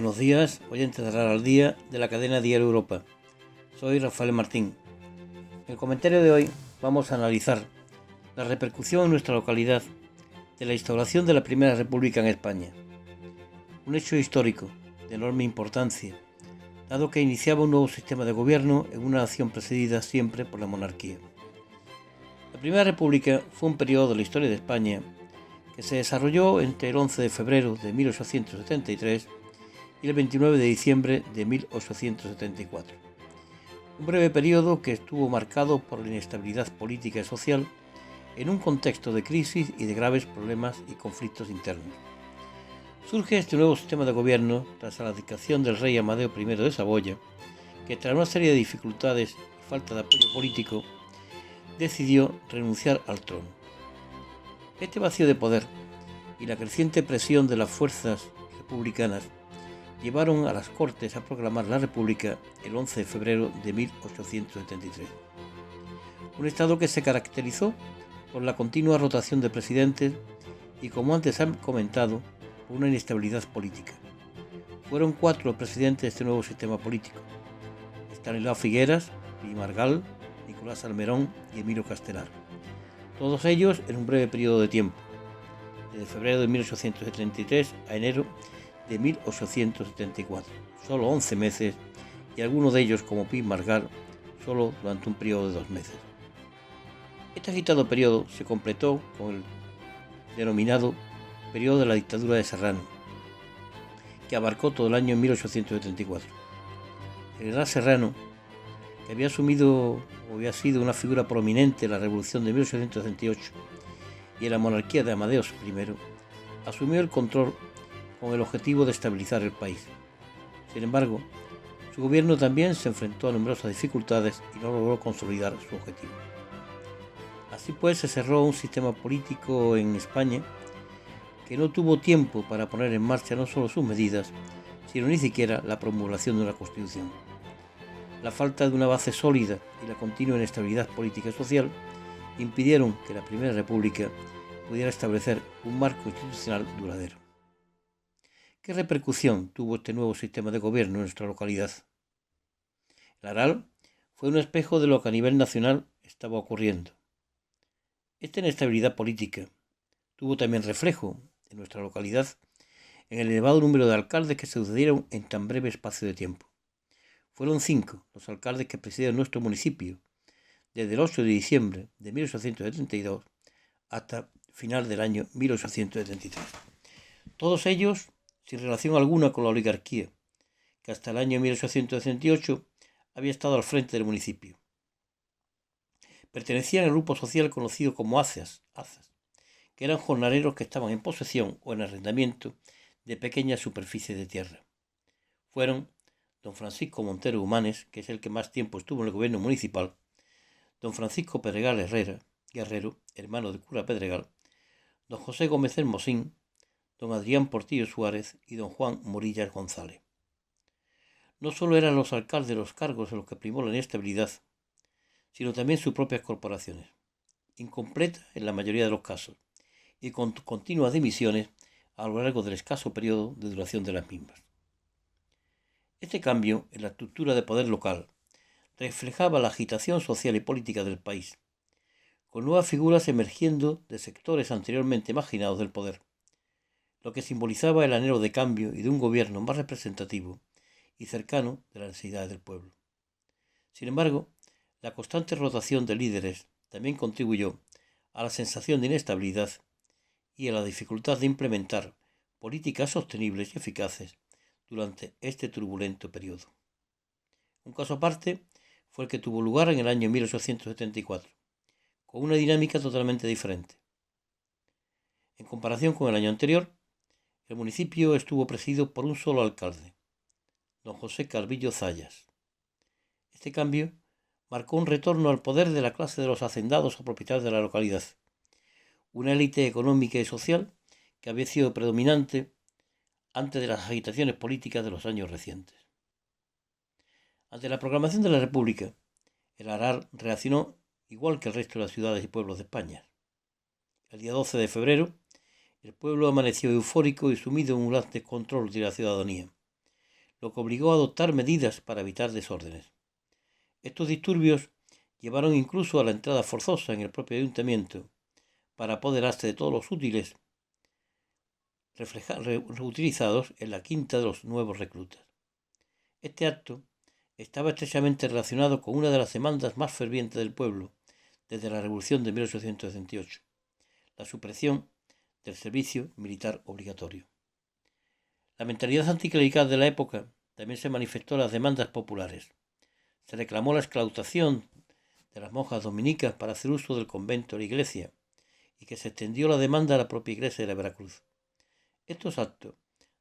Buenos días, oyentes de Radar al Día de la cadena Diario Europa. Soy Rafael Martín. En el comentario de hoy vamos a analizar la repercusión en nuestra localidad de la instauración de la Primera República en España. Un hecho histórico de enorme importancia, dado que iniciaba un nuevo sistema de gobierno en una nación precedida siempre por la monarquía. La Primera República fue un periodo de la historia de España que se desarrolló entre el 11 de febrero de 1873 y el 29 de diciembre de 1874. Un breve periodo que estuvo marcado por la inestabilidad política y social en un contexto de crisis y de graves problemas y conflictos internos. Surge este nuevo sistema de gobierno tras la abdicación del rey Amadeo I de Saboya, que tras una serie de dificultades y falta de apoyo político, decidió renunciar al trono. Este vacío de poder y la creciente presión de las fuerzas republicanas llevaron a las Cortes a proclamar la República el 11 de febrero de 1873. Un estado que se caracterizó por la continua rotación de presidentes y, como antes han comentado, por una inestabilidad política. Fueron 4 presidentes de este nuevo sistema político: Estanislao Figueras, Pi i Margall, Nicolás Salmerón y Emilio Castelar. Todos ellos en un breve periodo de tiempo, desde febrero de 1873 a enero de 1874, solo 11 meses, y algunos de ellos, como Pi i Margall, solo durante un periodo de 2 meses. Este agitado periodo se completó con el denominado periodo de la dictadura de Serrano, que abarcó todo el año 1874. El general Serrano, que había sido una figura prominente en la revolución de 1868 y en la monarquía de Amadeo I, asumió el control con el objetivo de estabilizar el país. Sin embargo, su gobierno también se enfrentó a numerosas dificultades y no logró consolidar su objetivo. Así pues, se cerró un sistema político en España que no tuvo tiempo para poner en marcha no solo sus medidas, sino ni siquiera la promulgación de una constitución. La falta de una base sólida y la continua inestabilidad política y social impidieron que la Primera República pudiera establecer un marco institucional duradero. ¿Qué repercusión tuvo este nuevo sistema de gobierno en nuestra localidad? El Aral fue un espejo de lo que a nivel nacional estaba ocurriendo. Esta inestabilidad política tuvo también reflejo en nuestra localidad en el elevado número de alcaldes que se sucedieron en tan breve espacio de tiempo. Fueron 5 los alcaldes que presidieron nuestro municipio desde el 8 de diciembre de 1872 hasta final del año 1873. Todos ellos sin relación alguna con la oligarquía, que hasta el año 1868 había estado al frente del municipio. Pertenecían al grupo social conocido como azas, que eran jornaleros que estaban en posesión o en arrendamiento de pequeñas superficies de tierra. Fueron don Francisco Montero Humanes, que es el que más tiempo estuvo en el gobierno municipal, don Francisco Pedregal Guerrero, hermano del cura Pedregal, don José Gómez Hermosín, don Adrián Portillo Suárez y don Juan Morillas González. No solo eran los alcaldes los cargos en los que primó la inestabilidad, sino también sus propias corporaciones, incompletas en la mayoría de los casos, y con continuas dimisiones a lo largo del escaso periodo de duración de las mismas. Este cambio en la estructura de poder local reflejaba la agitación social y política del país, con nuevas figuras emergiendo de sectores anteriormente marginados del poder, lo que simbolizaba el anhelo de cambio y de un gobierno más representativo y cercano de las necesidades del pueblo. Sin embargo, la constante rotación de líderes también contribuyó a la sensación de inestabilidad y a la dificultad de implementar políticas sostenibles y eficaces durante este turbulento periodo. Un caso aparte fue el que tuvo lugar en el año 1874, con una dinámica totalmente diferente. En comparación con el año anterior, el municipio estuvo presidido por un solo alcalde, don José Calvillo Zayas. Este cambio marcó un retorno al poder de la clase de los hacendados o propietarios de la localidad, una élite económica y social que había sido predominante antes de las agitaciones políticas de los años recientes. Ante la proclamación de la República, el Aral reaccionó igual que el resto de las ciudades y pueblos de España. El día 12 de febrero, el pueblo amaneció eufórico y sumido en un gran descontrol de la ciudadanía, lo que obligó a adoptar medidas para evitar desórdenes. Estos disturbios llevaron incluso a la entrada forzosa en el propio ayuntamiento para apoderarse de todos los útiles reutilizados en la quinta de los nuevos reclutas. Este acto estaba estrechamente relacionado con una de las demandas más fervientes del pueblo desde la Revolución de 1868, la supresión del servicio militar obligatorio. La mentalidad anticlerical de la época también se manifestó en las demandas populares. Se reclamó la exclaustración de las monjas dominicas para hacer uso del convento de la iglesia y que se extendió la demanda a la propia iglesia de la Veracruz. Estos actos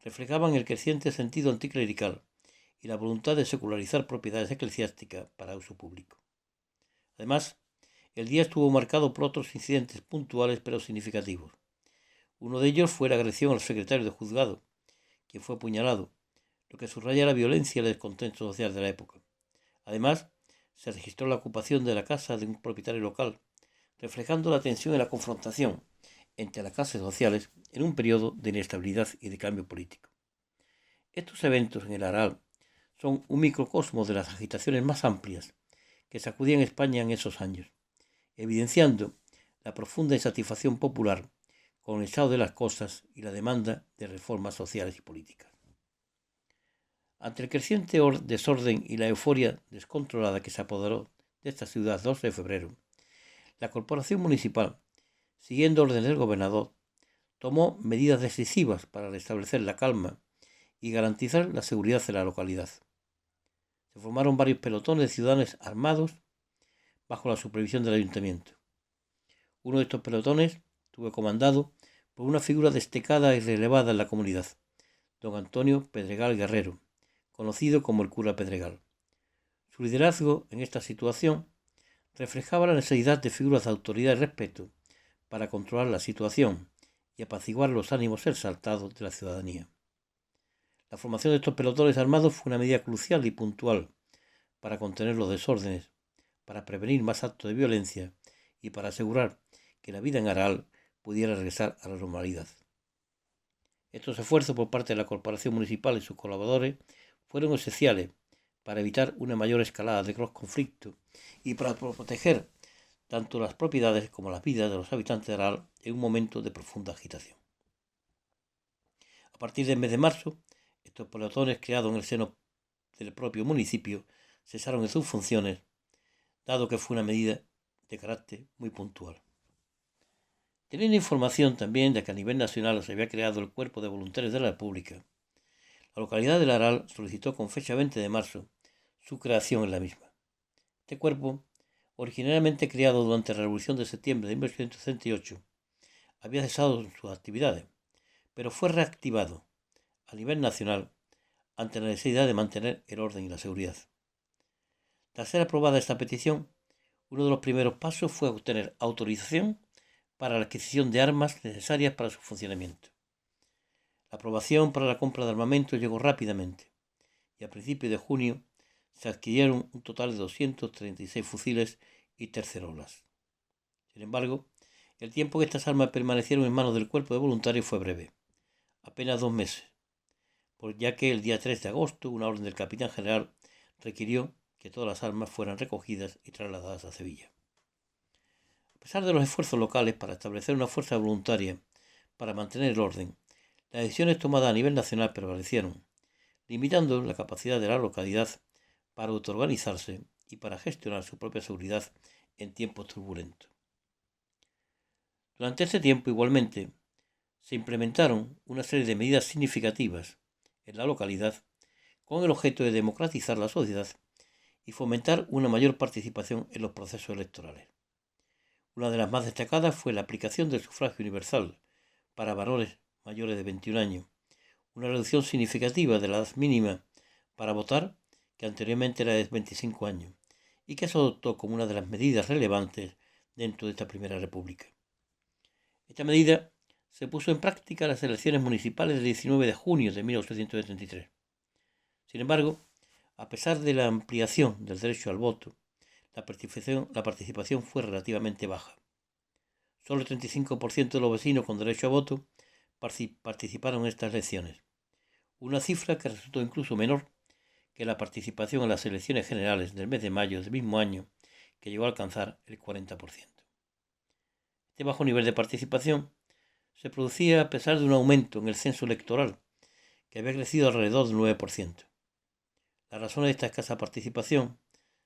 reflejaban el creciente sentido anticlerical y la voluntad de secularizar propiedades eclesiásticas para uso público. Además, el día estuvo marcado por otros incidentes puntuales pero significativos. Uno de ellos fue la agresión al secretario de juzgado, quien fue apuñalado, lo que subraya la violencia y el descontento social de la época. Además, se registró la ocupación de la casa de un propietario local, reflejando la tensión y la confrontación entre las clases sociales en un periodo de inestabilidad y de cambio político. Estos eventos en el Aral son un microcosmos de las agitaciones más amplias que sacudían España en esos años, evidenciando la profunda insatisfacción popular con el estado de las cosas y la demanda de reformas sociales y políticas. Ante el creciente desorden y la euforia descontrolada que se apoderó de esta ciudad 12 de febrero, la corporación municipal, siguiendo órdenes del gobernador, tomó medidas decisivas para restablecer la calma y garantizar la seguridad de la localidad. Se formaron varios pelotones de ciudadanos armados bajo la supervisión del ayuntamiento. Uno de estos pelotones estuvo comandado por una figura destacada y relevada en la comunidad, don Antonio Pedregal Guerrero, conocido como el cura Pedregal. Su liderazgo en esta situación reflejaba la necesidad de figuras de autoridad y respeto para controlar la situación y apaciguar los ánimos exaltados de la ciudadanía. La formación de estos pelotones armados fue una medida crucial y puntual para contener los desórdenes, para prevenir más actos de violencia y para asegurar que la vida en Aral pudiera regresar a la normalidad. Estos esfuerzos por parte de la corporación municipal y sus colaboradores fueron esenciales para evitar una mayor escalada de los conflictos y para proteger tanto las propiedades como las vidas de los habitantes de Aral en un momento de profunda agitación. A partir del mes de marzo, estos pelotones creados en el seno del propio municipio cesaron en sus funciones, dado que fue una medida de carácter muy puntual. Teniendo información también de que a nivel nacional se había creado el Cuerpo de Voluntarios de la República, la localidad de Aral solicitó con fecha 20 de marzo su creación en la misma. Este cuerpo, originalmente creado durante la Revolución de septiembre de 1868, había cesado sus actividades, pero fue reactivado a nivel nacional ante la necesidad de mantener el orden y la seguridad. Tras ser aprobada esta petición, uno de los primeros pasos fue obtener autorización para la adquisición de armas necesarias para su funcionamiento. La aprobación para la compra de armamento llegó rápidamente y a principios de junio se adquirieron un total de 236 fusiles y tercerolas. Sin embargo, el tiempo que estas armas permanecieron en manos del cuerpo de voluntarios fue breve, apenas 2 meses, ya que el día 3 de agosto una orden del capitán general requirió que todas las armas fueran recogidas y trasladadas a Sevilla. A pesar de los esfuerzos locales para establecer una fuerza voluntaria para mantener el orden, las decisiones tomadas a nivel nacional prevalecieron, limitando la capacidad de la localidad para autoorganizarse y para gestionar su propia seguridad en tiempos turbulentos. Durante este tiempo, igualmente, se implementaron una serie de medidas significativas en la localidad con el objeto de democratizar la sociedad y fomentar una mayor participación en los procesos electorales. Una de las más destacadas fue la aplicación del sufragio universal para varones mayores de 21 años, una reducción significativa de la edad mínima para votar, que anteriormente era de 25 años, y que se adoptó como una de las medidas relevantes dentro de esta primera república. Esta medida se puso en práctica en las elecciones municipales del 19 de junio de 1873. Sin embargo, a pesar de la ampliación del derecho al voto, la participación fue relativamente baja. Solo el 35% de los vecinos con derecho a voto participaron en estas elecciones, una cifra que resultó incluso menor que la participación en las elecciones generales del mes de mayo del mismo año, que llegó a alcanzar el 40%. Este bajo nivel de participación se producía a pesar de un aumento en el censo electoral, que había crecido alrededor del 9%. Las razones de esta escasa participación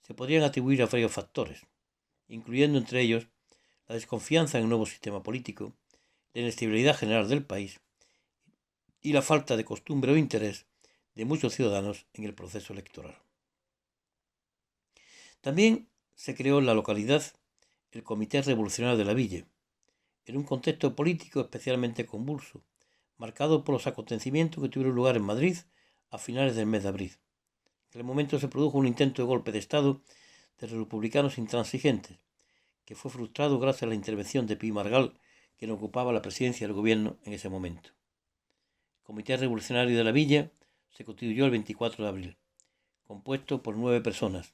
se podrían atribuir a varios factores, incluyendo entre ellos la desconfianza en el nuevo sistema político, la inestabilidad general del país y la falta de costumbre o interés de muchos ciudadanos en el proceso electoral. También se creó en la localidad el Comité Revolucionario de la Villa, en un contexto político especialmente convulso, marcado por los acontecimientos que tuvieron lugar en Madrid a finales del mes de abril. En el momento se produjo un intento de golpe de Estado de los republicanos intransigentes, que fue frustrado gracias a la intervención de Pi Margall, quien ocupaba la presidencia del gobierno en ese momento. El Comité Revolucionario de la Villa se constituyó el 24 de abril, compuesto por 9 personas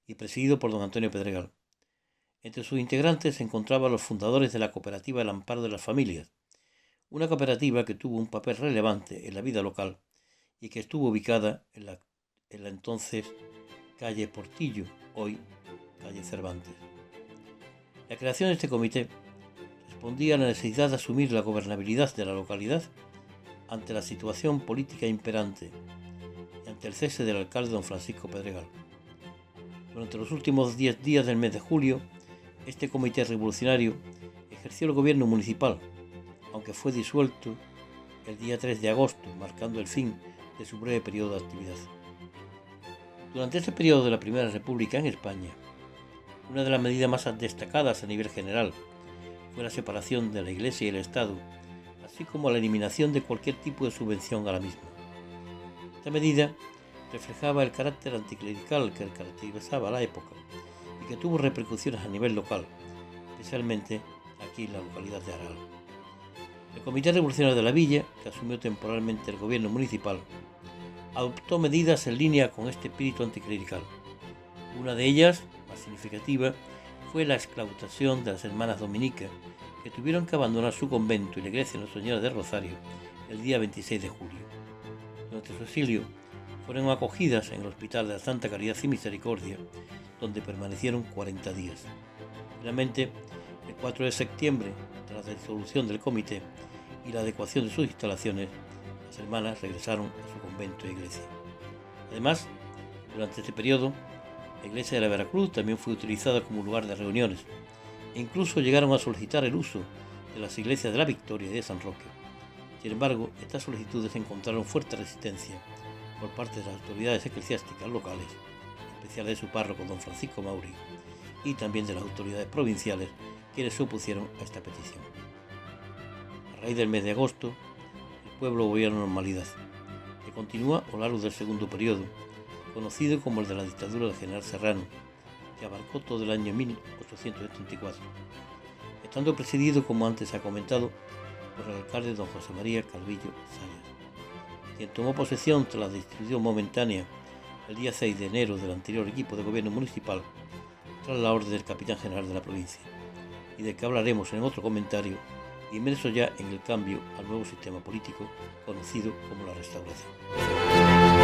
y presidido por don Antonio Pedregal. Entre sus integrantes se encontraban los fundadores de la cooperativa El Amparo de las Familias, una cooperativa que tuvo un papel relevante en la vida local y que estuvo ubicada en la entonces calle Portillo, hoy calle Cervantes. La creación de este comité respondía a la necesidad de asumir la gobernabilidad de la localidad ante la situación política imperante y ante el cese del alcalde don Francisco Pedregal. Durante los últimos 10 días del mes de julio, este comité revolucionario ejerció el gobierno municipal, aunque fue disuelto el día 3 de agosto, marcando el fin de su breve periodo de actividad. Durante este periodo de la Primera República en España, una de las medidas más destacadas a nivel general fue la separación de la Iglesia y el Estado, así como la eliminación de cualquier tipo de subvención a la misma. Esta medida reflejaba el carácter anticlerical que caracterizaba la época y que tuvo repercusiones a nivel local, especialmente aquí en la localidad de Aral. El Comité Revolucionario de la Villa, que asumió temporalmente el gobierno municipal, adoptó medidas en línea con este espíritu anticlerical. Una de ellas, más significativa, fue la exclaustración de las hermanas dominicas, que tuvieron que abandonar su convento y la iglesia de Nuestra Señora del Rosario el día 26 de julio. Durante su exilio, fueron acogidas en el Hospital de la Santa Caridad y Misericordia, donde permanecieron 40 días. Finalmente, el 4 de septiembre, tras la disolución del comité y la adecuación de sus instalaciones, las hermanas regresaron a su convento e iglesia. Además, durante este periodo, la iglesia de la Veracruz también fue utilizada como lugar de reuniones e incluso llegaron a solicitar el uso de las iglesias de la Victoria y de San Roque. Sin embargo, estas solicitudes encontraron fuerte resistencia por parte de las autoridades eclesiásticas locales, en especial de su párroco don Francisco Mauri, y también de las autoridades provinciales, quienes se opusieron a esta petición. A raíz del mes de agosto, el pueblo volvió a la normalidad, que continúa a lo largo del segundo periodo, conocido como el de la dictadura del general Serrano, que abarcó todo el año 1874, estando presidido, como antes se ha comentado, por el alcalde don José María Calvillo Sayas, quien tomó posesión tras la destitución momentánea el día 6 de enero del anterior equipo de gobierno municipal, tras la orden del capitán general de la provincia, y del que hablaremos en otro comentario, inmerso ya en el cambio al nuevo sistema político conocido como la Restauración.